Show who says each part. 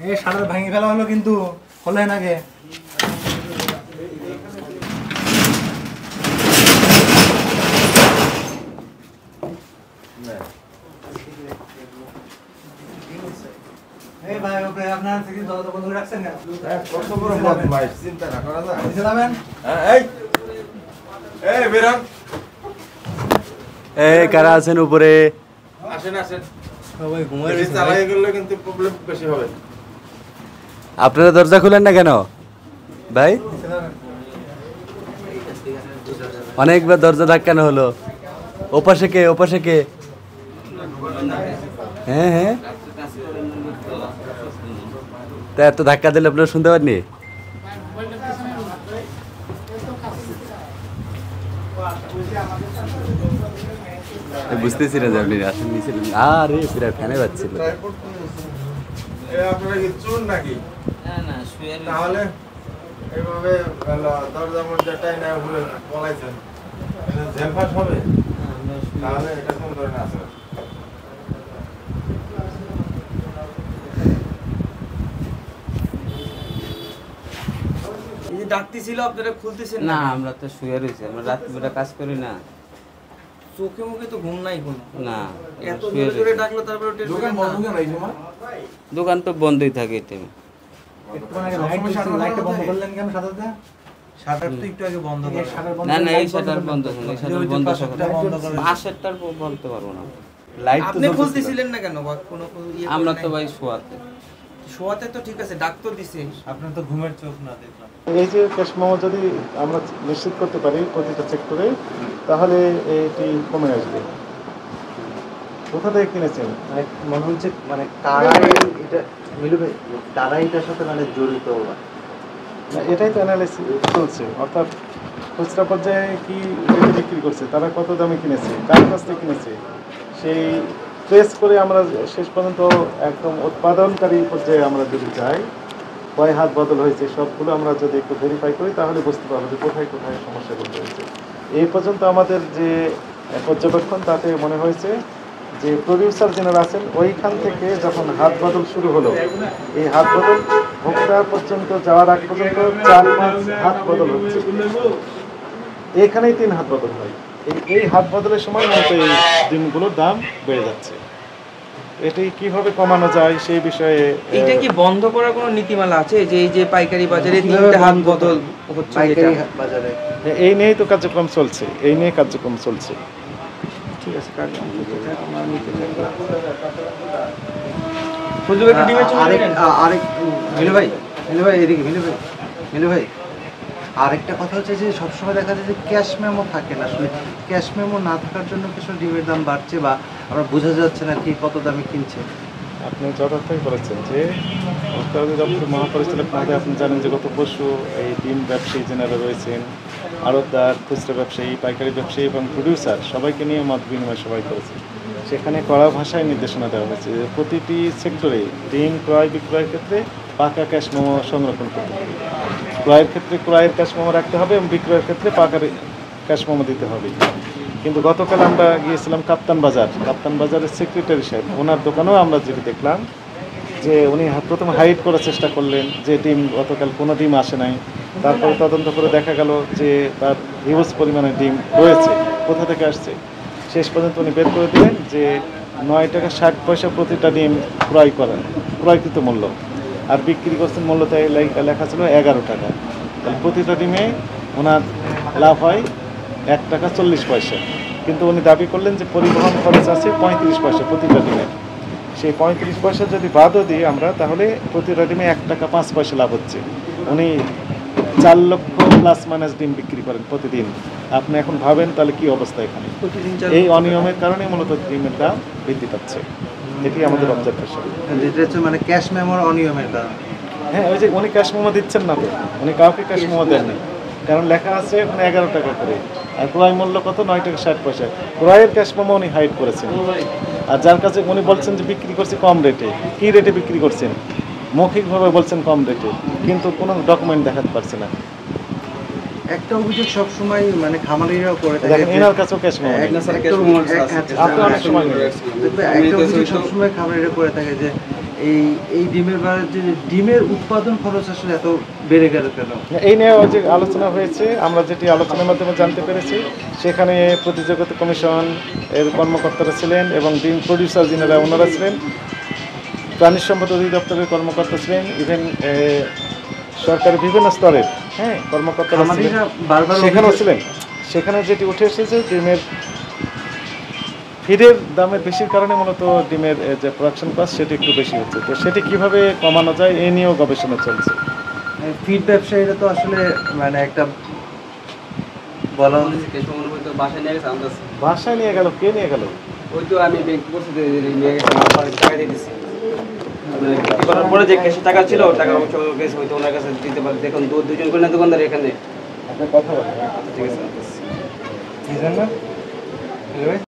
Speaker 1: এই শাটার ভাঙি ফেলা হলো কিন্তু হলে নাকি ভাই ওকে আপনার থেকে যত বন্ধু রাখছেন কেন?
Speaker 2: কত বড় বদমাইশ, চিন্তা না করা যায়।
Speaker 1: যাবেন
Speaker 2: এই বেরান,
Speaker 3: এই কারা আছেন উপরে?
Speaker 2: আসেন আসেন।
Speaker 1: সবাই ঘুমায়
Speaker 2: বেশি চালাই গেলে কিন্তু প্রবলেম বেশি হবে।
Speaker 3: আপনারা দরজা খুলেন না কেন ভাই? অনেকবার দরজা ধাক্কানো হলো। ওপাশে কে? ওপাশে কে? হ্যাঁ হ্যাঁ, তা এত ধাক্কা দিলে আপনারা শুনতে পাননি? বুঝতেছি না যে আপনি আসেন নিচে। আরে প্রায় ফ্যানে বাজছিল।
Speaker 2: আপনারা কি চোর নাকি? তাহলে এইভাবে দরজা মধ্যে না ভুলে পলাইছেন, জেলফাস হবে। তাহলে এটা কোন ধরনের আছে?
Speaker 4: এই যে ডাকতি ছিল আপনারা খুলতেছেন
Speaker 5: না, আমরা তো শুয়ে রয়েছি, আমরা রাত্রিবেলা কাজ করি না।
Speaker 4: চোখে মুখে তো ঘুম নাই কোনো।
Speaker 5: না,
Speaker 4: এত
Speaker 5: শুয়ে
Speaker 4: জোরে জোরে
Speaker 5: রয়েছি।
Speaker 4: ডাকলো তারপরে টের
Speaker 2: দোকান
Speaker 4: পেলেন
Speaker 2: বন্ধ
Speaker 4: না?
Speaker 2: কেন এই সময়?
Speaker 5: দোকান তো বন্ধই থাকে এই টাইমে।
Speaker 1: লাইটটা বন্ধ করলেন কেন সাদাতে?
Speaker 4: শাটার তো একটু আগে বন্ধ
Speaker 1: এই
Speaker 4: করা।
Speaker 1: শাটার বন্ধ
Speaker 5: না না, এই
Speaker 1: লাইট
Speaker 5: শাটার বন্ধ
Speaker 1: করলেন।
Speaker 5: না, এই শাটার
Speaker 4: ওই যে
Speaker 5: বন্ধ
Speaker 4: পাশেরটা বন্ধ করে।
Speaker 5: পাশেরটার বলতে পারবো না।
Speaker 1: লাইট তো
Speaker 4: আপনি
Speaker 1: জ্বলতেছিল।
Speaker 4: খুলতেছিলেন না কেন? বা কোনো ইয়ে করেন
Speaker 5: আমরা
Speaker 4: নাই?
Speaker 5: তো ভাই শোয়াতে।
Speaker 4: শোয়াতে তো ঠিক আছে, ডাক তো দিছে। আপনার তো ঘুমের চোখ না দেখলাম।
Speaker 6: এই যে ক্যাশ মেমো যদি আমরা নিশ্চিত করতে পারি প্রতিটা সেক্টরে, তাহলে এটি কমে আসবে। কোথা থেকে কিনেছেন?
Speaker 7: মনে হচ্ছে মানে কারাই এটা মিলু ভাই, তারাই এটার সাথে মানে জড়িত।
Speaker 6: এটাই তো অ্যানালাইসিস চলছে, অর্থাৎ খুচরা পর্যায়ে কি রেটে বিক্রি করছে, তারা কত দামে কিনেছে, কার কাছ থেকে কিনেছে, সেই ট্রেস করে আমরা শেষ পর্যন্ত একদম উৎপাদনকারী পর্যায়ে আমরা যদি যাই, কয় হাত বদল হয়েছে সবগুলো আমরা যদি একটু ভেরিফাই করি, তাহলে বুঝতে পারবো যে কোথায় কোথায় সমস্যাগুলো হয়েছে। এই পর্যন্ত আমাদের যে পর্যবেক্ষণ, তাতে মনে হয়েছে যে প্রডিউসার যারা আছেন ওইখান থেকে যখন হাত বদল শুরু হলো, এই হাত বদল ভোক্তা পর্যন্ত যাওয়ার আগ পর্যন্ত 4-5 হাত বদল হচ্ছে। এখানেই 3 হাত বদল হয়। এই হাত বদলের সময় মূলত এই ডিমগুলোর দাম বেড়ে যাচ্ছে। এটি কিভাবে কমানো যায় সেই বিষয়ে
Speaker 4: এইটা কি বন্ধ করার কোনো নীতিমালা আছে? যে এই যে পাইকারি বাজারে তিনটা হাত বদল হচ্ছে
Speaker 7: পাইকারি
Speaker 4: এটা?
Speaker 7: বাজারে
Speaker 6: এই নিয়েই তো কার্যক্রম চলছে, এই নিয়ে কার্যক্রম চলছে।
Speaker 4: ঠিক আছে, কাজ নিতে থাক, আমরা নিতে থাকি। ফজলু ভাই একটু ডিমে চলে
Speaker 7: আরেক
Speaker 4: যাবেন?
Speaker 7: আরেক মিলু ভাই এদিকে মিলু ভাই আরেকটা কথা হচ্ছে যে সবসময় দেখা যায় যে ক্যাশ মেমো থাকে না। আসলে ক্যাশ মেমো না থাকার জন্য কিছু ডিমের দাম বাড়ছে বা আমরা বোঝা যাচ্ছে না কি কত দামে কিনছে।
Speaker 6: আপনি যথার্থই বলেছেন যে উৎপাদন দপ্তর মহাপরিচালক মহোদয়, আপনি জানেন যে গত পরশু এই ডিম ব্যবসায়ী যেনারা রয়েছেন, আড়তদার, খুচরা ব্যবসায়ী, পাইকারি ব্যবসায়ী এবং প্রডিউসার সবাইকে নিয়ে মত বিনিময় সবাই করেছে। সেখানে কড়া ভাষায় নির্দেশনা দেওয়া হয়েছে যে প্রতিটি সেক্টরে ডিম ক্রয় বিক্রয়ের ক্ষেত্রে পাকা ক্যাশ মেমো সংরক্ষণ করতে হবে। ক্রয়ের ক্ষেত্রে ক্রয়ের ক্যাশ মেমো রাখতে হবে এবং বিক্রয়ের ক্ষেত্রে পাকা ক্যাশ মেমো দিতে হবে। কিন্তু গতকাল আমরা গিয়েছিলাম কাপ্তান বাজারের সেক্রেটারি সাহেব, ওনার দোকানেও আমরা যেটি দেখলাম যে উনি প্রথমে হাইড করার চেষ্টা করলেন যে ডিম গতকাল কোনো ডিম আসে নাই। তারপরে তদন্ত করে দেখা গেল যে তার হিউজ পরিমাণে ডিম রয়েছে, কোথা থেকে আসছে। শেষ পর্যন্ত উনি বের করে দিলেন যে 9 টাকা 60 পয়সা প্রতিটা ডিম ক্রয়কৃত মূল্য, আর বিক্রি করছেন মূল্য তাই লেখা ছিল 11 টাকা। তাহলে প্রতিটা ডিমে ওনার লাভ হয় 1 টাকা 40 পয়সা। কিন্তু উনি দাবি করলেন যে পরিবহন খরচ আছে 35 পয়সা প্রতিটা ডিমে। সেই 35 পয়সা যদি বাদও দিই আমরা, তাহলে প্রতিটা ডিমে 1 টাকা 5 পয়সা লাভ হচ্ছে। উনি 4 লক্ষ প্লাস মাইনাস ডিম বিক্রি করেন প্রতিদিন। আপনি এখন ভাবেন তাহলে কি অবস্থা এখানে। এই অনিয়মের কারণে মূলত ডিমের দাম বৃদ্ধি পাচ্ছে। এটি আমাদের অবজারভেশন।
Speaker 7: যেটা হচ্ছে মানে ক্যাশ মেমোর অনিয়মের কারণ।
Speaker 6: হ্যাঁ, ওই যে উনি ক্যাশ মেমো দিচ্ছেন না তো, উনি কাউকে ক্যাশ মেমো দেননি, কারণ লেখা আছে ওখানে 11 টাকা করে, আর ক্রয় মূল্য কত 9 টাকা 60 পয়সা। ক্রয়ের ক্যাশ মেমো উনি হাইড করেছেন। আর যার কাছে উনি বলছেন যে বিক্রি করছে কম রেটে, কি রেটে বিক্রি করছেন, মৌখিকভাবে বলছেন কম রেটে, কিন্তু কোনো ডকুমেন্ট দেখাতে পারছে না।
Speaker 7: একটা অভিযোগ সবসময় মানে খামারিরাও করে থাকে,
Speaker 6: দেখেন এনার কাছেও ক্যাশ মেমো নেই। আপনি অনেক সময় নেবেন।
Speaker 7: একটা অভিযোগ সবসময় খামারিরা করে থাকে যে এই ডিমের যে ডিমের উৎপাদন খরচ আসলে এত বেড়ে গেল কেন?
Speaker 6: এই নিয়ে যে আলোচনা হয়েছে, আমরা যেটি আলোচনার মাধ্যমে জানতে পেরেছি, সেখানে প্রতিযোগিতা কমিশন এর কর্মকর্তারা ছিলেন এবং ডিম প্রডিউসার যিনারা ওনারা ছিলেন, প্রাণী সম্পদ অধিদপ্তরের কর্মকর্তা ছিলেন, ইভেন সরকারের বিভিন্ন স্তরের কর্মকর্তারা ছিলেন, সেখানেও ছিলেন। সেখানে যেটি উঠে এসেছে ডিমের ফিডের দামের বেশির কারণে মূলত ডিমের যে প্রোডাকশন কস্ট সেটি একটু বেশি হচ্ছে। তো সেটি কীভাবে কমানো যায় এই নিয়েও গবেষণা চলছে।
Speaker 7: ফিড ব্যবসায়ীরা তো আসলে মানে একটা বলা
Speaker 6: বাসায় নিয়ে গেল, কে নিয়ে গেল?
Speaker 5: ওই তো আমি ব্যাংক করছি নিয়ে গেছি, টাকা দিয়ে দিচ্ছি। করার পরে যে ক্যাশে টাকা ছিল টাকা অংশ গেছে হয়তো ওনার কাছে দিতে পারে। দেখুন দুজন করে না দোকানদার এখানে
Speaker 6: আপনার কথা বলেন।
Speaker 5: ঠিক আছে।
Speaker 1: কি জানেন